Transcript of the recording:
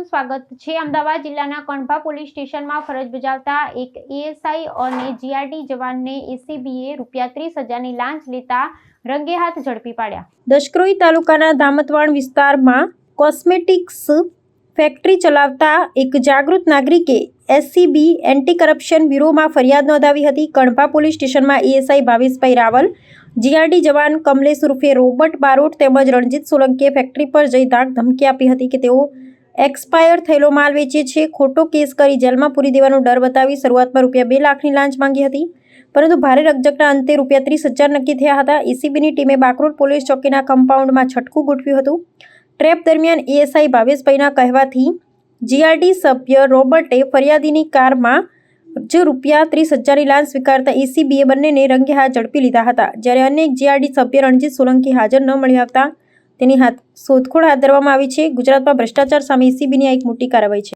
આપનું સ્વાગત છે। અમદાવાદ જિલ્લાના કણભા પોલીસ સ્ટેશનમાં ફરજ બજાવતા એક એએસઆઈ અને જીઆરડી જવાનને એસીબીએ ₹30,000ની લાંચ લેતા રંગે હાથ ઝડપી પાડ્યા। દશક્રોઈ તાલુકાના ધામતવાડ વિસ્તારમાં કોસ્મેટિક્સ ફેક્ટરી ચલાવતા એક જાગૃત નાગરિકે એસીબી એન્ટી કરપ્શન બ્યુરોમાં ફરિયાદ નોંધાવી હતી। કણભા પોલીસ સ્ટેશનમાં એએસઆઈ ભાવેશભાઈ રાવલ, જીઆરડી જવાન કમલેશ ઉર્ફે રોબર્ટ બારોટ તેમજ રણજીત સોલંકીએ ફેક્ટરી પર જઈ ધાક ધમકી આપી હતી કે તેઓ એક્સપાયર થયેલો માલ વેચે છે, ખોટો કેસ કરી જેલમાં પૂરી દેવાનો ડર બતાવી શરૂઆતમાં ₹2 લાખની લાંચ માંગી હતી, પરંતુ ભારે રકઝકના અંતે ₹30,000 નક્કી થયા હતા। એસીબીની ટીમે બાકરોલ પોલીસ ચોકીના કમ્પાઉન્ડમાં છટકું ગોઠવ્યું હતું। ટ્રેપ દરમિયાન એએસઆઈ ભાવેશભાઈના કહેવાથી જીઆરડી સભ્ય રોબર્ટે ફરિયાદીની કારમાં જ ₹30,000ની લાંચ સ્વીકારતા એસીબીએ બંનેને રંગે હાથ ઝડપી લીધા હતા। જ્યારે અન્ય એક જીઆરડી સભ્ય રણજીત સોલંકી હાજર ન મળી આવતા તેની શોધખોળ હાથ ધરવામાં આવી છે। ગુજરાતમાં ભ્રષ્ટાચાર સામે એસીબીની આ એક મોટી કાર્યવાહી છે।